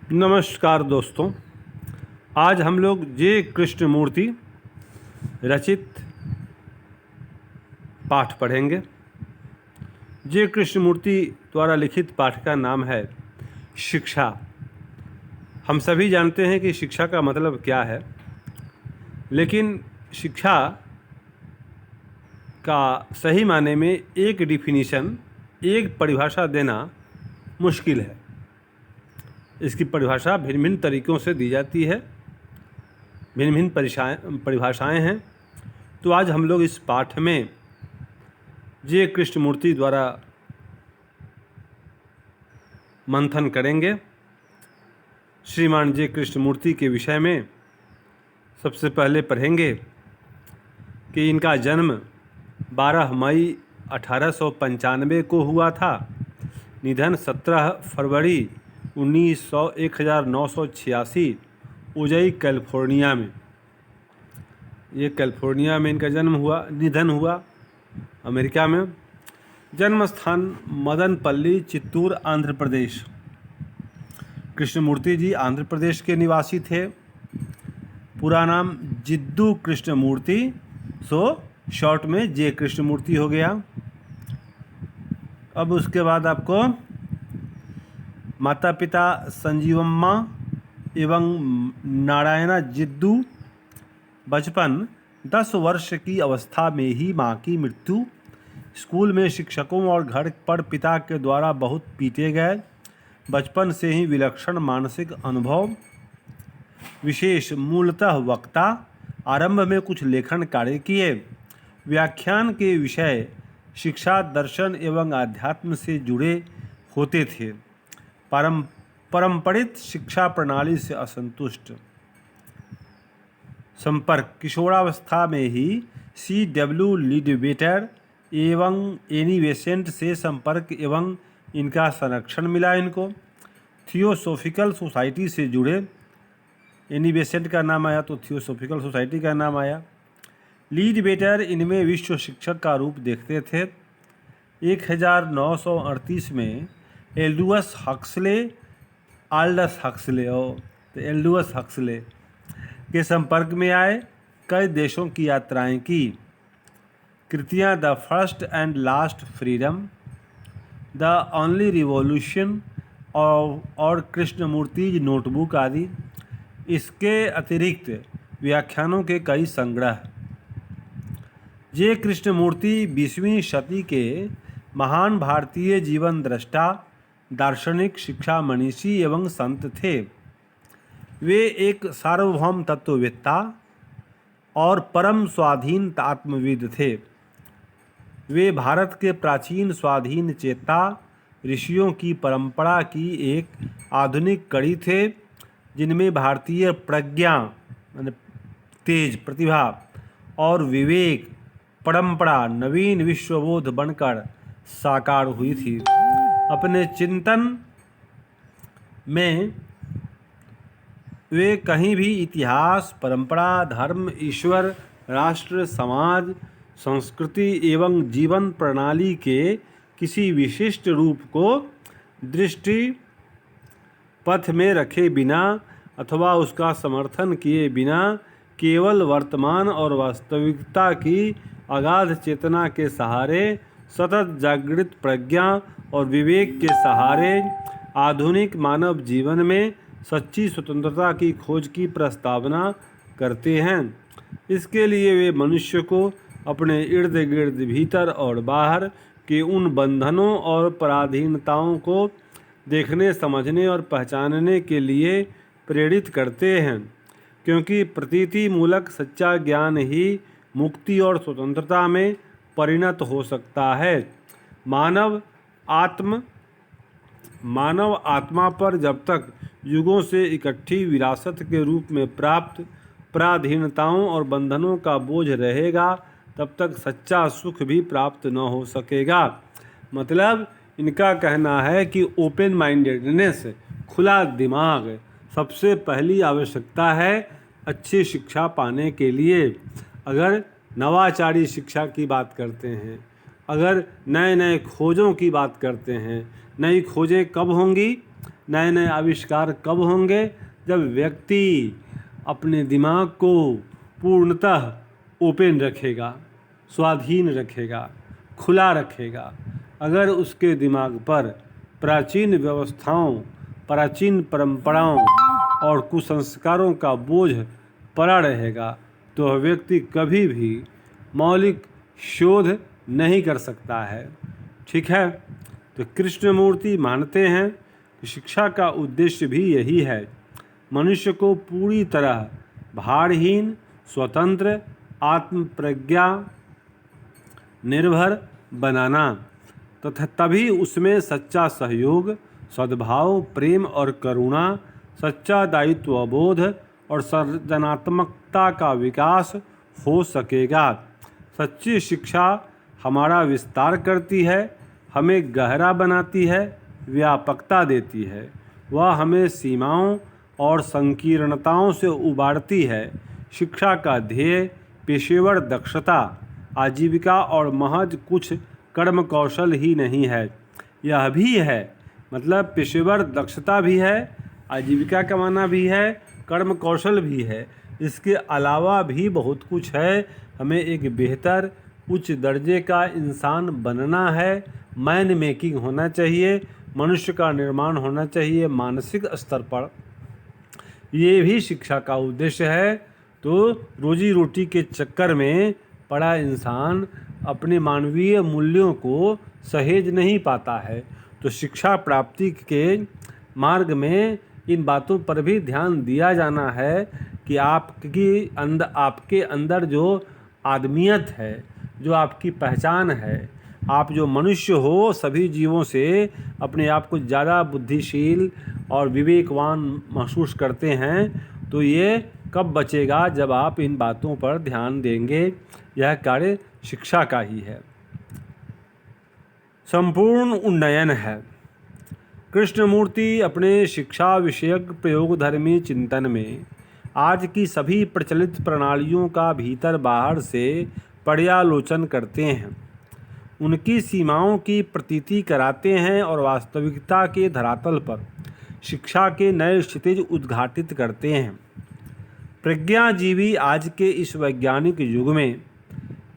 नमस्कार दोस्तों, आज हम लोग जे कृष्णमूर्ति रचित पाठ पढ़ेंगे। जे कृष्णमूर्ति द्वारा लिखित पाठ का नाम है शिक्षा। हम सभी जानते हैं कि शिक्षा का मतलब क्या है, लेकिन शिक्षा का सही माने में एक डिफिनीशन, एक परिभाषा देना मुश्किल है। इसकी परिभाषा भिन्न भिन्न तरीक़ों से दी जाती है, भिन्न भिन्न परिभाषाएँ हैं। तो आज हम लोग इस पाठ में जे कृष्णमूर्ति द्वारा मंथन करेंगे। श्रीमान जे कृष्णमूर्ति के विषय में सबसे पहले पढ़ेंगे कि इनका जन्म 12 मई 1895 को हुआ था। निधन 17 फरवरी 1986 उजई कैलिफोर्निया में। ये कैलिफोर्निया में इनका जन्म हुआ, निधन हुआ अमेरिका में। जन्म स्थान मदनपल्ली, चित्तूर, आंध्र प्रदेश। कृष्णमूर्ति जी आंध्र प्रदेश के निवासी थे। पूरा नाम जिद्दू कृष्णमूर्ति, सो शॉर्ट में जे कृष्णमूर्ति हो गया। अब उसके बाद आपको माता पिता संजीवम्मा एवं नारायणा जिद्दू। बचपन 10 वर्ष की अवस्था में ही मां की मृत्यु। स्कूल में शिक्षकों और घर पर पिता के द्वारा बहुत पीटे गए। बचपन से ही विलक्षण मानसिक अनुभव, विशेष मूलतः वक्ता। आरंभ में कुछ लेखन कार्य किए। व्याख्यान के विषय शिक्षा, दर्शन एवं आध्यात्म से जुड़े होते थे। पारंपरिक शिक्षा प्रणाली से असंतुष्ट। संपर्क किशोरावस्था में ही C.W. लीडबेटर एवं एनी बेसेंट से संपर्क एवं इनका संरक्षण मिला। इनको थियोसॉफिकल सोसाइटी से जुड़े। एनी बेसेंट का नाम आया तो थियोसॉफिकल सोसाइटी का नाम आया। लीडबेटर इनमें विश्व शिक्षक का रूप देखते थे। 1938 में एल्डुअस हक्सले के संपर्क में आए। कई देशों की यात्राएं की। कृतियां the first and last freedom, the only revolution और कृष्णमूर्ति नोटबुक आदि। इसके अतिरिक्त व्याख्यानों के कई संग्रह। जे कृष्णमूर्ति 20वीं शती के महान भारतीय जीवन द्रष्टा, दार्शनिक, शिक्षा मनीषी एवं संत थे। वे एक सार्वभौम तत्ववेत्ता और परम स्वाधीन आत्मविद थे। वे भारत के प्राचीन स्वाधीन चेता ऋषियों की परंपरा की एक आधुनिक कड़ी थे, जिनमें भारतीय प्रज्ञा, तेज, प्रतिभा और विवेक परंपरा नवीन विश्वबोध बनकर साकार हुई थी। अपने चिंतन में वे कहीं भी इतिहास, परंपरा, धर्म, ईश्वर, राष्ट्र, समाज, संस्कृति एवं जीवन प्रणाली के किसी विशिष्ट रूप को दृष्टि पथ में रखे बिना अथवा उसका समर्थन किए बिना केवल वर्तमान और वास्तविकता की अगाध चेतना के सहारे, सतत जागृत प्रज्ञा और विवेक के सहारे आधुनिक मानव जीवन में सच्ची स्वतंत्रता की खोज की प्रस्तावना करते हैं। इसके लिए वे मनुष्य को अपने इर्द गिर्द, भीतर और बाहर के उन बंधनों और पराधीनताओं को देखने, समझने और पहचानने के लिए प्रेरित करते हैं, क्योंकि प्रतीति मूलक सच्चा ज्ञान ही मुक्ति और स्वतंत्रता में परिणत हो सकता है। मानव आत्मा पर जब तक युगों से इकट्ठी विरासत के रूप में प्राप्त पराधीनताओं और बंधनों का बोझ रहेगा, तब तक सच्चा सुख भी प्राप्त न हो सकेगा। मतलब इनका कहना है कि ओपन माइंडेडनेस, खुला दिमाग सबसे पहली आवश्यकता है अच्छी शिक्षा पाने के लिए। अगर नवाचारी शिक्षा की बात करते हैं, अगर नए नए खोजों की बात करते हैं, नई खोजें कब होंगी? नए नए आविष्कार कब होंगे? जब व्यक्ति अपने दिमाग को पूर्णतः ओपन रखेगा, स्वाधीन रखेगा, खुला रखेगा। अगर उसके दिमाग पर प्राचीन व्यवस्थाओं, प्राचीन परंपराओं और कुसंस्कारों का बोझ पड़ा रहेगा तो वह व्यक्ति कभी भी मौलिक शोध नहीं कर सकता है। ठीक है, तो कृष्णमूर्ति मानते हैं कि शिक्षा का उद्देश्य भी यही है, मनुष्य को पूरी तरह भारहीन, स्वतंत्र, आत्मप्रज्ञा निर्भर बनाना तथा तभी उसमें सच्चा सहयोग, सद्भाव, प्रेम और करुणा, सच्चा दायित्वबोध और सृजनात्मकता का विकास हो सकेगा। सच्ची शिक्षा हमारा विस्तार करती है, हमें गहरा बनाती है, व्यापकता देती है। वह हमें सीमाओं और संकीर्णताओं से उबारती है। शिक्षा का ध्येय पेशेवर दक्षता, आजीविका और महज कुछ कर्म कौशल ही नहीं है, यह भी है, मतलब पेशेवर दक्षता भी है, आजीविका कमाना भी है, कर्म कौशल भी है, इसके अलावा भी बहुत कुछ है। हमें एक बेहतर उच्च दर्जे का इंसान बनना है, मैन मेकिंग होना चाहिए, मनुष्य का निर्माण होना चाहिए मानसिक स्तर पर। ये भी शिक्षा का उद्देश्य है। तो रोजी रोटी के चक्कर में पड़ा इंसान अपने मानवीय मूल्यों को सहेज नहीं पाता है। तो शिक्षा प्राप्ति के मार्ग में इन बातों पर भी ध्यान दिया जाना है कि आपके अंदर जो आदमियत है, जो आपकी पहचान है, आप जो मनुष्य हो, सभी जीवों से अपने आप को ज़्यादा बुद्धिशील और विवेकवान महसूस करते हैं। तो ये कब बचेगा? जब आप इन बातों पर ध्यान देंगे। यह कार्य शिक्षा का ही है, संपूर्ण उन्नयन है। कृष्णमूर्ति अपने शिक्षा विषयक प्रयोगधर्मी चिंतन में आज की सभी प्रचलित प्रणालियों का भीतर बाहर से पर्यालोचन करते हैं, उनकी सीमाओं की प्रतीति कराते हैं और वास्तविकता के धरातल पर शिक्षा के नए क्षितिज उद्घाटित करते हैं। प्रज्ञाजीवी आज के इस वैज्ञानिक युग में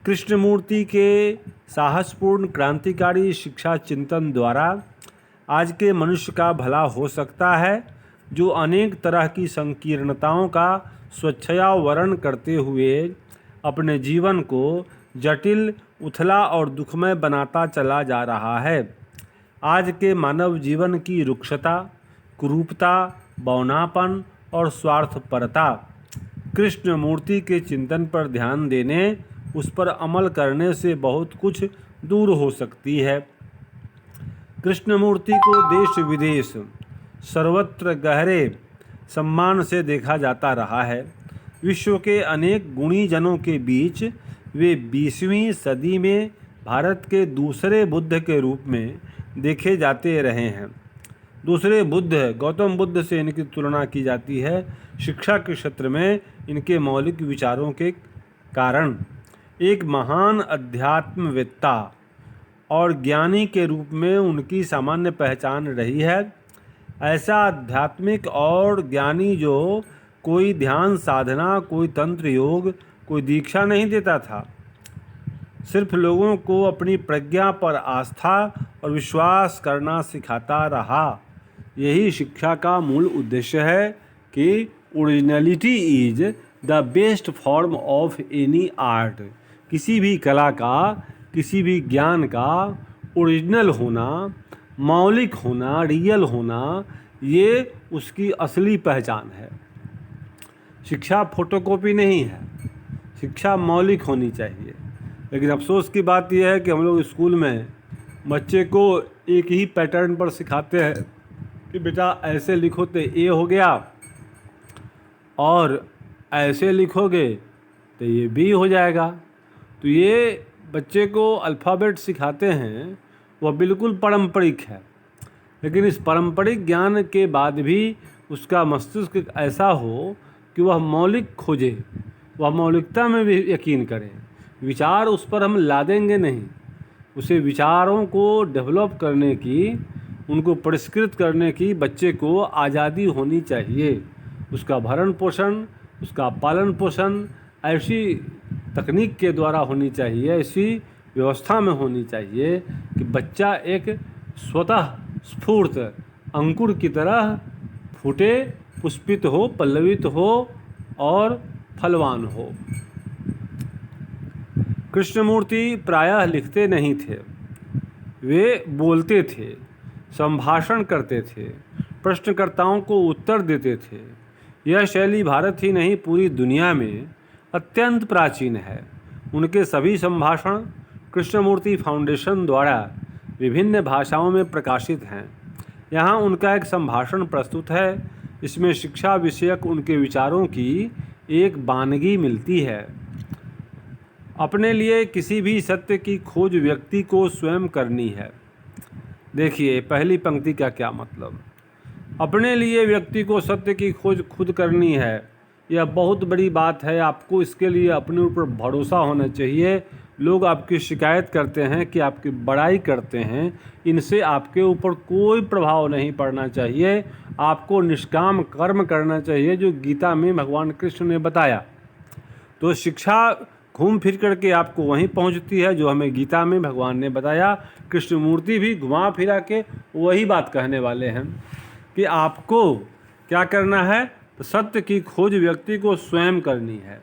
कृष्णमूर्ति के साहसपूर्ण क्रांतिकारी शिक्षा चिंतन द्वारा आज के मनुष्य का भला हो सकता है, जो अनेक तरह की संकीर्णताओं का स्वच्छया वर्ण करते हुए अपने जीवन को जटिल, उथला और दुखमय बनाता चला जा रहा है। आज के मानव जीवन की रुक्षता, कुरूपता, बौनापन और स्वार्थपरता कृष्णमूर्ति के चिंतन पर ध्यान देने, उस पर अमल करने से बहुत कुछ दूर हो सकती है। कृष्णमूर्ति को देश विदेश सर्वत्र गहरे सम्मान से देखा जाता रहा है। विश्व के अनेक गुणी जनों के बीच वे 20वीं सदी में भारत के दूसरे बुद्ध के रूप में देखे जाते रहे हैं। दूसरे बुद्ध गौतम बुद्ध से इनकी तुलना की जाती है शिक्षा के क्षेत्र में इनके मौलिक विचारों के कारण। एक महान अध्यात्मवेत्ता और ज्ञानी के रूप में उनकी सामान्य पहचान रही है। ऐसा आध्यात्मिक और ज्ञानी जो कोई ध्यान साधना, कोई तंत्र योग, कोई दीक्षा नहीं देता था, सिर्फ लोगों को अपनी प्रज्ञा पर आस्था और विश्वास करना सिखाता रहा। यही शिक्षा का मूल उद्देश्य है कि originality is the best form of any art. किसी भी कला का, किसी भी ज्ञान का ओरिजिनल होना, मौलिक होना, रियल होना, ये उसकी असली पहचान है। शिक्षा फोटोकॉपी नहीं है, शिक्षा मौलिक होनी चाहिए। लेकिन अफसोस की बात यह है कि हम लोग स्कूल में बच्चे को एक ही पैटर्न पर सिखाते हैं कि बेटा ऐसे लिखो तो ए हो गया, और ऐसे लिखोगे तो ये बी हो जाएगा। तो ये बच्चे को अल्फ़ाबेट सिखाते हैं, वह बिल्कुल पारंपरिक है। लेकिन इस पारंपरिक ज्ञान के बाद भी उसका मस्तिष्क ऐसा हो कि वह मौलिक खोजे, वह मौलिकता में भी यकीन करे। विचार उस पर हम लादेंगे नहीं, उसे विचारों को डेवलप करने की उनको पुरस्कृत करने की बच्चे को आज़ादी होनी चाहिए। उसका भरण पोषण, उसका पालन पोषण ऐसी तकनीक के द्वारा होनी चाहिए, ऐसी व्यवस्था में होनी चाहिए कि बच्चा एक स्वतः स्फूर्त अंकुर की तरह फूटे, पुष्पित हो, पल्लवित हो और फलवान हो। कृष्णमूर्ति प्रायः लिखते नहीं थे, वे बोलते थे, संभाषण करते थे, प्रश्नकर्ताओं को उत्तर देते थे। यह शैली भारत ही नहीं पूरी दुनिया में अत्यंत प्राचीन है। उनके सभी संभाषण कृष्णमूर्ति फाउंडेशन द्वारा विभिन्न भाषाओं में प्रकाशित हैं। यहाँ उनका एक संभाषण प्रस्तुत है। इसमें शिक्षा विषयक उनके विचारों की एक वानगी मिलती है। अपने लिए किसी भी सत्य की खोज व्यक्ति को स्वयं करनी है। देखिए पहली पंक्ति का क्या मतलब, अपने लिए व्यक्ति को सत्य की खोज खुद करनी है। यह बहुत बड़ी बात है। आपको इसके लिए अपने ऊपर भरोसा होना चाहिए। लोग आपकी शिकायत करते हैं कि आपकी बड़ाई करते हैं, इनसे आपके ऊपर कोई प्रभाव नहीं पड़ना चाहिए। आपको निष्काम कर्म करना चाहिए जो गीता में भगवान कृष्ण ने बताया। तो शिक्षा घूम फिर करके आपको वहीं पहुंचती है जो हमें गीता में भगवान ने बताया। कृष्णमूर्ति भी घुमा फिरा के वही बात कहने वाले हैं कि आपको क्या करना है, तो सत्य की खोज व्यक्ति को स्वयं करनी है।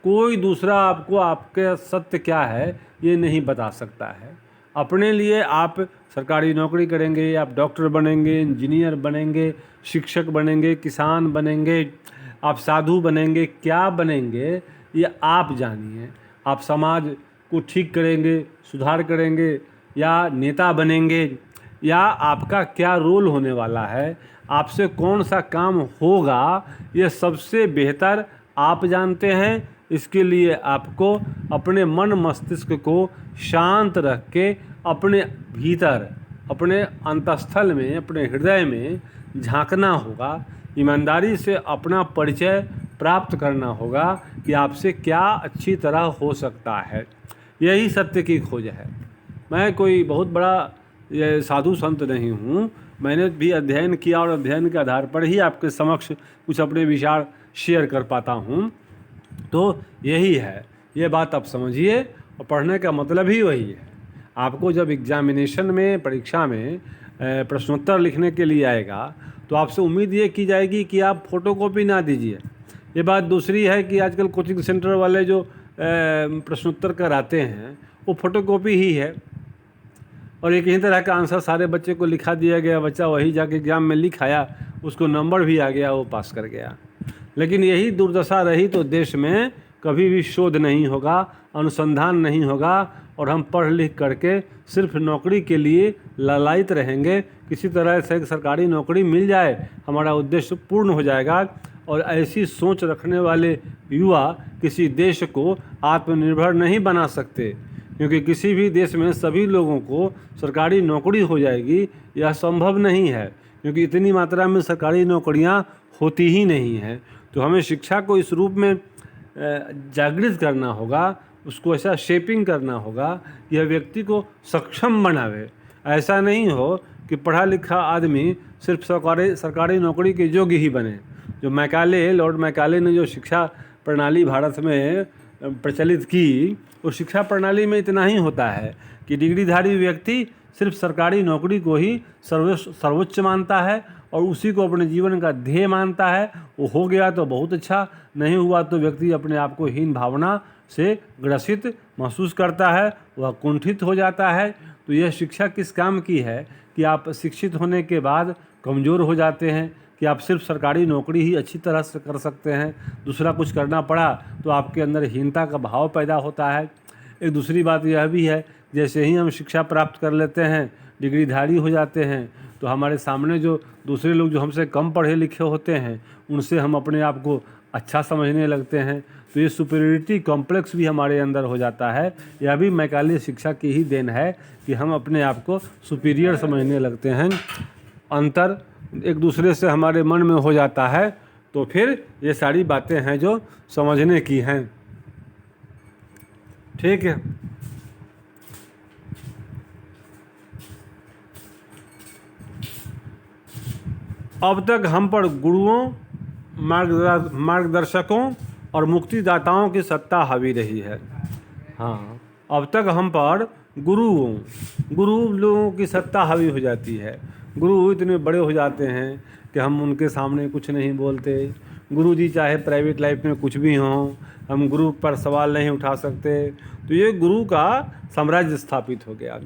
कोई दूसरा आपको आपके सत्य क्या है ये नहीं बता सकता है। अपने लिए आप सरकारी नौकरी करेंगे, आप डॉक्टर बनेंगे, इंजीनियर बनेंगे, शिक्षक बनेंगे, किसान बनेंगे, आप साधु बनेंगे, क्या बनेंगे ये आप जानिए। आप समाज को ठीक करेंगे, सुधार करेंगे, या नेता बनेंगे, या आपका क्या रोल होने वाला है, आपसे कौन सा काम होगा, ये सबसे बेहतर आप जानते हैं। इसके लिए आपको अपने मन मस्तिष्क को शांत रख के अपने भीतर, अपने अंतस्थल में, अपने हृदय में झांकना होगा। ईमानदारी से अपना परिचय प्राप्त करना होगा कि आपसे क्या अच्छी तरह हो सकता है। यही सत्य की खोज है। मैं कोई बहुत बड़ा ये साधु संत नहीं हूँ। मैंने भी अध्ययन किया और अध्ययन के आधार पर ही आपके समक्ष कुछ अपने विचार शेयर कर पाता हूँ। तो यही है, ये बात आप समझिए। और पढ़ने का मतलब ही वही है। आपको जब एग्जामिनेशन में, परीक्षा में प्रश्नोत्तर लिखने के लिए आएगा तो आपसे उम्मीद ये की जाएगी कि आप फोटोकॉपी ना दीजिए। ये बात दूसरी है कि आजकल कोचिंग सेंटर वाले जो प्रश्नोत्तर कराते हैं वो फोटोकॉपी ही है, और एक ही तरह का आंसर सारे बच्चे को लिखा दिया गया, बच्चा वही जाके एग्जाम में लिख आया, उसको नंबर भी आ गया, वो पास कर गया। लेकिन यही दुर्दशा रही तो देश में कभी भी शोध नहीं होगा, अनुसंधान नहीं होगा, और हम पढ़ लिख करके सिर्फ नौकरी के लिए लालायित रहेंगे। किसी तरह से सरकारी नौकरी मिल जाए, हमारा उद्देश्य पूर्ण हो जाएगा। और ऐसी सोच रखने वाले युवा किसी देश को आत्मनिर्भर नहीं बना सकते, क्योंकि किसी भी देश में सभी लोगों को सरकारी नौकरी हो जाएगी यह संभव नहीं है, क्योंकि इतनी मात्रा में सरकारी नौकरियां होती ही नहीं हैं। तो हमें शिक्षा को इस रूप में जागृत करना होगा, उसको ऐसा शेपिंग करना होगा, यह व्यक्ति को सक्षम बनावे। ऐसा नहीं हो कि पढ़ा लिखा आदमी सिर्फ सरकारी नौकरी के योग्य ही बने। जो मैकाले, लॉर्ड मैकाले ने जो शिक्षा प्रणाली भारत में प्रचलित की, उस शिक्षा प्रणाली में इतना ही होता है कि डिग्रीधारी व्यक्ति सिर्फ सरकारी नौकरी को ही सर्वोच्च मानता है और उसी को अपने जीवन का ध्येय मानता है। वो हो गया तो बहुत अच्छा, नहीं हुआ तो व्यक्ति अपने आप को हीन भावना से ग्रसित महसूस करता है, वह कुंठित हो जाता है। तो यह शिक्षा किस काम की है कि आप शिक्षित होने के बाद कमज़ोर हो जाते हैं, कि आप सिर्फ सरकारी नौकरी ही अच्छी तरह से कर सकते हैं, दूसरा कुछ करना पड़ा तो आपके अंदर हीनता का भाव पैदा होता है। एक दूसरी बात यह भी है, जैसे ही हम शिक्षा प्राप्त कर लेते हैं, डिग्रीधारी हो जाते हैं, तो हमारे सामने जो दूसरे लोग जो हमसे कम पढ़े लिखे होते हैं, उनसे हम अपने आप को अच्छा समझने लगते हैं। तो ये सुपीरियरिटी कॉम्प्लेक्स भी हमारे अंदर हो जाता है। यह भी मैकाले शिक्षा की ही देन है कि हम अपने आप को सुपीरियर समझने लगते हैं। अंतर एक दूसरे से हमारे मन में हो जाता है। तो फिर ये सारी बातें हैं जो समझने की हैं। ठीक है। अब तक हम पर गुरुओं, मार्गदर्शकों और मुक्तिदाताओं की सत्ता हावी रही है। हाँ, अब तक हम पर गुरु लोगों की सत्ता हावी हो जाती है। गुरु इतने बड़े हो जाते हैं कि हम उनके सामने कुछ नहीं बोलते। गुरु जी चाहे प्राइवेट लाइफ में कुछ भी हों, हम गुरु पर सवाल नहीं उठा सकते। तो ये गुरु का साम्राज्य स्थापित हो गया।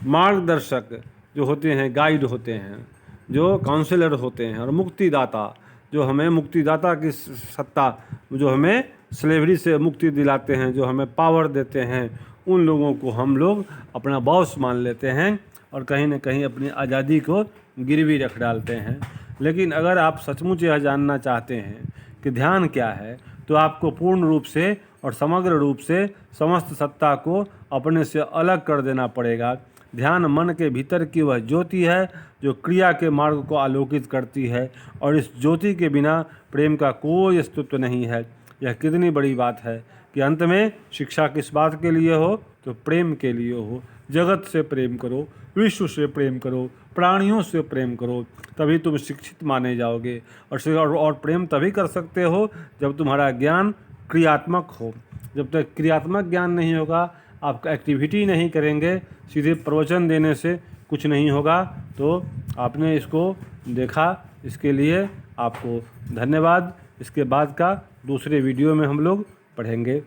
मार्गदर्शक जो होते हैं, गाइड होते हैं, जो काउंसलर होते हैं, और मुक्तिदाता जो हमें मुक्तिदाता की सत्ता, जो हमें स्लेवरी से मुक्ति दिलाते हैं, जो हमें पावर देते हैं, उन लोगों को हम लोग अपना बॉस मान लेते हैं और कहीं न कहीं अपनी आज़ादी को गिरवी रख डालते हैं। लेकिन अगर आप सचमुच यह जानना चाहते हैं कि ध्यान क्या है, तो आपको पूर्ण रूप से और समग्र रूप से समस्त सत्ता को अपने से अलग कर देना पड़ेगा। ध्यान मन के भीतर की वह ज्योति है जो क्रिया के मार्ग को आलोकित करती है, और इस ज्योति के बिना प्रेम का कोई अस्तित्व नहीं है। यह कितनी बड़ी बात है कि अंत में शिक्षा किस बात के लिए हो, तो प्रेम के लिए हो। जगत से प्रेम करो, विश्व से प्रेम करो, प्राणियों से प्रेम करो, तभी तुम शिक्षित माने जाओगे। और प्रेम तभी कर सकते हो जब तुम्हारा ज्ञान क्रियात्मक हो। जब तक क्रियात्मक ज्ञान नहीं होगा, आप एक्टिविटी नहीं करेंगे, सीधे प्रवचन देने से कुछ नहीं होगा। तो आपने इसको देखा, इसके लिए आपको धन्यवाद। इसके बाद का दूसरे वीडियो में हम लोग पढ़ेंगे।